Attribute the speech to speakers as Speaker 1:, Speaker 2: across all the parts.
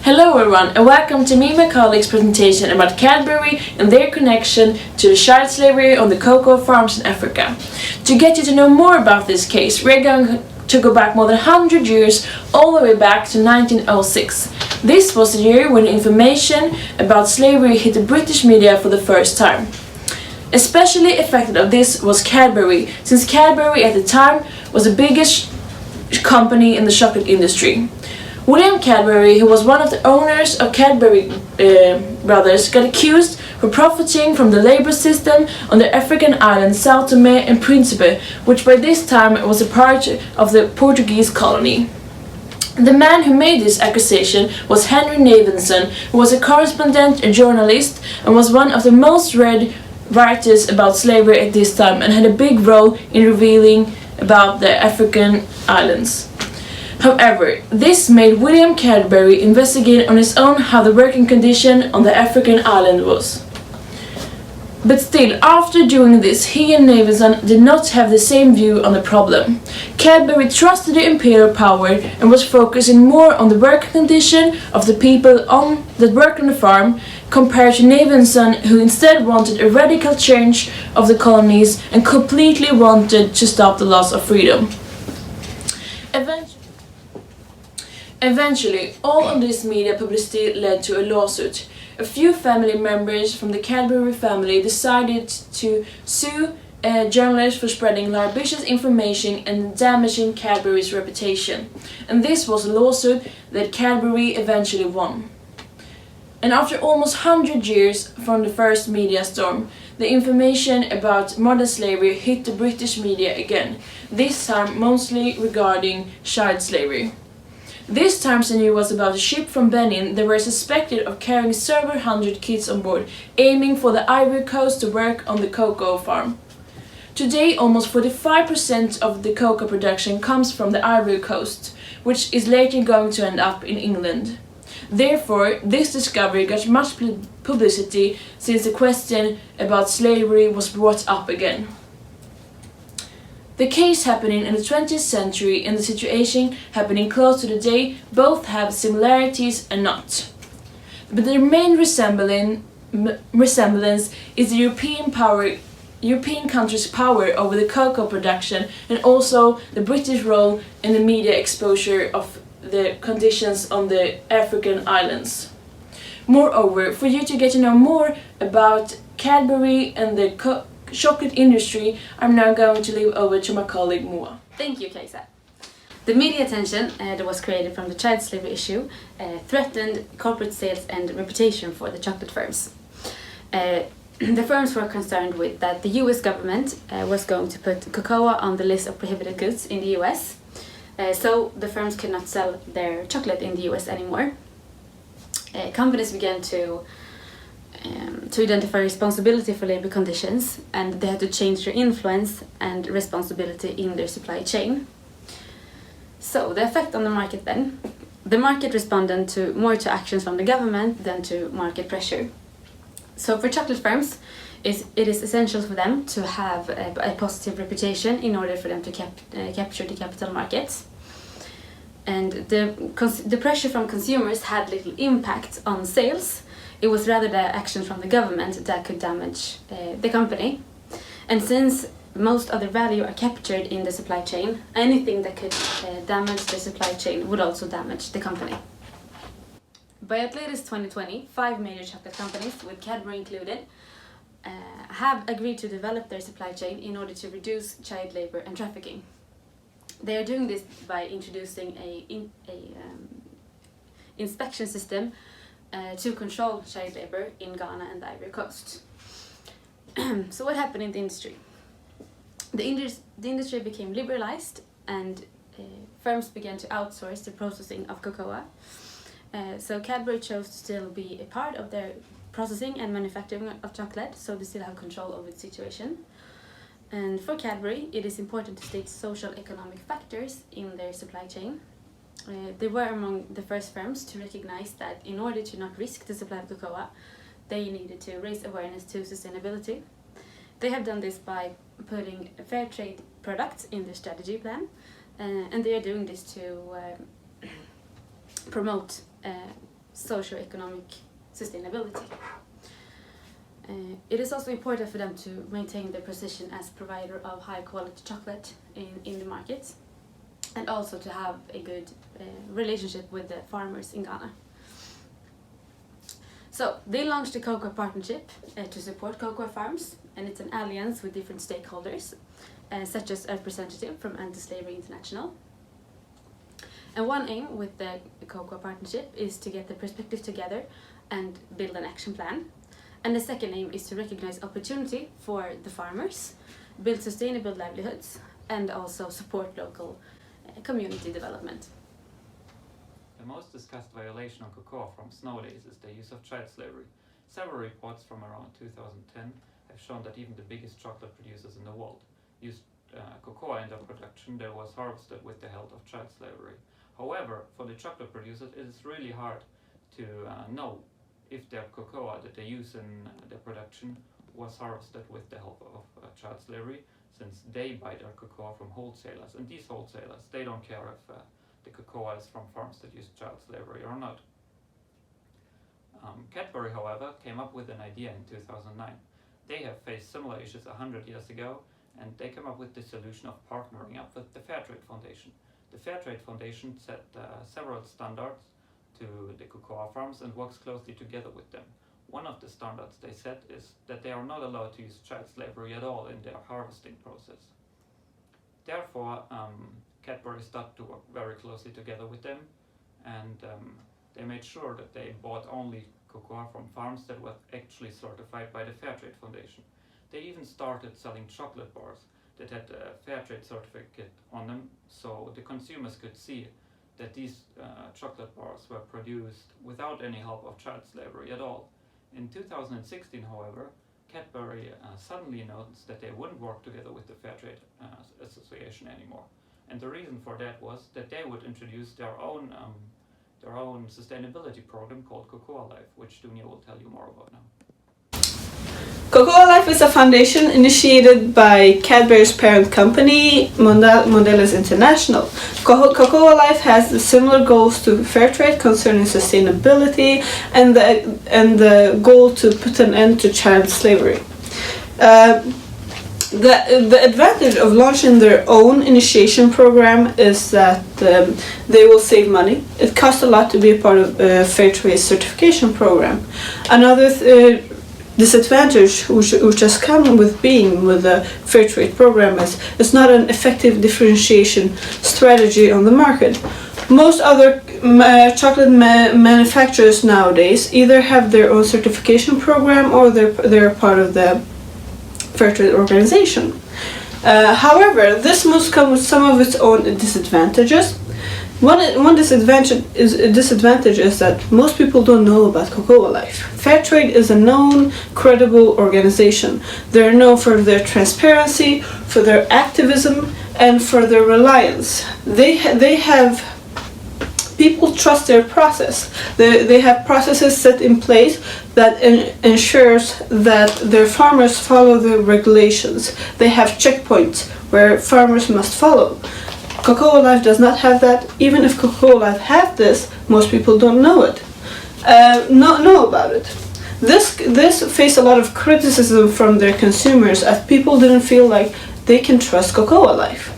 Speaker 1: Hello everyone and welcome to me and my colleagues' presentation about Cadbury and their connection to the child slavery on the cocoa farms in Africa. To get you to know more about this case, we're going to go back more than 100 years, all the way back to 1906. This was the year when information about slavery hit the British media for the first time. Especially affected of this was Cadbury, since Cadbury at the time was the biggest company in the chocolate industry. William Cadbury, who was one of the owners of Cadbury brothers, got accused for profiting from the labor system on the African island São Tomé and Príncipe, which by this time was a part of the Portuguese colony. The man who made this accusation was Henry Navenson, who was a correspondent, a journalist, and was one of the most read writers about slavery at this time and had a big role in revealing about the African islands. However, this made William Cadbury investigate on his own how the working condition on the African island was. But still, after doing this, he and Navenson did not have the same view on the problem. Cadbury trusted the imperial power and was focusing more on the working condition of the people that worked on the farm, compared to Navenson, who instead wanted a radical change of the colonies and completely wanted to stop the loss of freedom. Eventually, all of this media publicity led to a lawsuit. A few family members from the Cadbury family decided to sue journalists for spreading libelous information and damaging Cadbury's reputation. And this was a lawsuit that Cadbury eventually won. And after almost 100 years from the first media storm, the information about modern slavery hit the British media again, this time mostly regarding child slavery. This time the news was about a ship from Benin that were suspected of carrying several hundred kids on board, aiming for the Ivory Coast to work on the cocoa farm. Today, almost 45% of the cocoa production comes from the Ivory Coast, which is later going to end up in England. Therefore, this discovery got much publicity since the question about slavery was brought up again. The case happening in the 20th century and the situation happening close to the day both have similarities and not. But their main resemblance is the European countries' power over the cocoa production and also the British role in the media exposure of the conditions on the African islands. Moreover, for you to get to know more about Cadbury and the chocolate industry, I'm now going to leave over to my colleague Moa.
Speaker 2: Thank you, Cajsa. The media attention that was created from the child slavery issue threatened corporate sales and reputation for the chocolate firms. The firms were concerned with that the US government was going to put cocoa on the list of prohibited goods in the US, so the firms could not sell their chocolate in the US anymore. Companies began to identify responsibility for labor conditions, and they had to change their influence and responsibility in their supply chain. So the effect on the market then. The market responded more to actions from the government than to market pressure. So for chocolate firms, it is essential for them to have a positive reputation in order for them to capture the capital markets. And the pressure from consumers had little impact on sales. It was rather the actions from the government that could damage the company. And since most of the value are captured in the supply chain, anything that could damage the supply chain would also damage the company. By at latest 2020, 5 major chocolate companies, with Cadbury included, have agreed to develop their supply chain in order to reduce child labor and trafficking. They are doing this by introducing an inspection system to control child labor in Ghana and the Ivory Coast. So what happened in the industry? The industry became liberalized and firms began to outsource the processing of cocoa. So Cadbury chose to still be a part of their processing and manufacturing of chocolate, so they still have control over the situation. And for Cadbury, it is important to state social economic factors in their supply chain. They were among the first firms to recognize that in order to not risk the supply of cocoa, they needed to raise awareness to sustainability. They have done this by putting fair trade products in their strategy plan, and they are doing this to promote socio-economic sustainability. It is also important for them to maintain their position as provider of high quality chocolate in the market, and also to have a good relationship with the farmers in Ghana. So they launched a cocoa partnership to support cocoa farms, and it's an alliance with different stakeholders, such as a representative from Anti-Slavery International. And one aim with the cocoa partnership is to get the perspective together and build an action plan. And the second aim is to recognize opportunity for the farmers, build sustainable livelihoods, and also support local community development.
Speaker 3: The most discussed violation on cocoa farms nowadays is the use of child slavery. Several reports from around 2010 have shown that even the biggest chocolate producers in the world used cocoa in their production that was harvested with the help of child slavery. However, for the chocolate producers, it is really hard to know if their cocoa that they use in their production was harvested with the help of child slavery, since they buy their cocoa from wholesalers, and these wholesalers, they don't care if the cocoa is from farms that use child slavery or not. Cadbury, however, came up with an idea in 2009. They have faced similar issues 100 years ago, and they came up with the solution of partnering up with the Fairtrade Foundation. The Fairtrade Foundation set several standards to the cocoa farms and works closely together with them. One of the standards they set is that they are not allowed to use child slavery at all in their harvesting process. Therefore, Cadbury started to work very closely together with them, and they made sure that they bought only cocoa from farms that were actually certified by the Fairtrade Foundation. They even started selling chocolate bars that had a Fairtrade certificate on them, so the consumers could see that these chocolate bars were produced without any help of child slavery at all. In 2016, however, Cadbury suddenly announced that they wouldn't work together with the Fairtrade Association anymore. And the reason for that was that they would introduce their own sustainability program called Cocoa Life, which Dunia will tell you more about now.
Speaker 4: Cocoa Life is a foundation initiated by Cadbury's parent company, Mondelez International. Cocoa Life has similar goals to Fairtrade concerning sustainability and the goal to put an end to child slavery. The advantage of launching their own initiation program is that they will save money. It costs a lot to be a part of a Fairtrade certification program. Another disadvantage which has come with being with the Fairtrade program is it's not an effective differentiation strategy on the market. Most other chocolate manufacturers nowadays either have their own certification program or they're part of the Fairtrade organization. However, this must come with some of its own disadvantages. One disadvantage is that most people don't know about Cocoa Life. Fairtrade is a known, credible organization. They're known for their transparency, for their activism, and for their reliance. They have people trust their process. They have processes set in place that ensures that their farmers follow the regulations. They have checkpoints where farmers must follow. Cocoa Life does not have that. Even if Cocoa Life have this, most people don't know it. Know about it. This faced a lot of criticism from their consumers, as people didn't feel like they can trust Cocoa Life.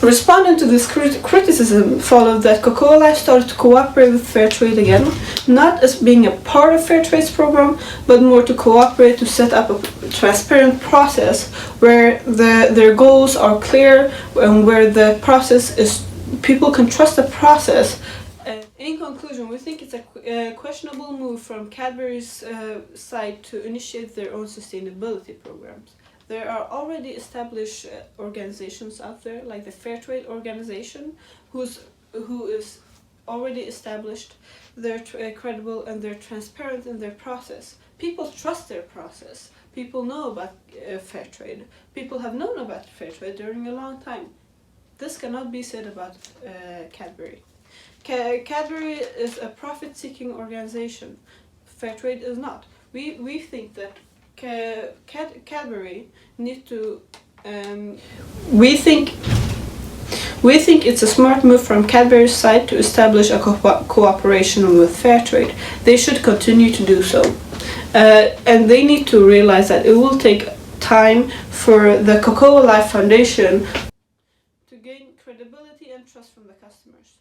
Speaker 4: Responding to this criticism followed that Cocoa Life started to cooperate with Fairtrade again, not as being a part of Fairtrade's program, but more to cooperate to set up a transparent process where their goals are clear and where the process is, people can trust the process. In conclusion, we think it's a questionable move from Cadbury's side to initiate their own sustainability programs. There are already established organizations out there, like the Fairtrade organization, who is already established. They're credible and they're transparent in their process. People trust their process. People know about Fairtrade. People have known about Fairtrade during a long time. This cannot be said about Cadbury. Cadbury is a profit-seeking organization. Fairtrade is not. We think that Cadbury need to. We think We think it's a smart move from Cadbury's side to establish a cooperation with Fairtrade. They should continue to do so. And they need to realize that it will take time for the Cocoa Life Foundation to gain credibility and trust from the customers.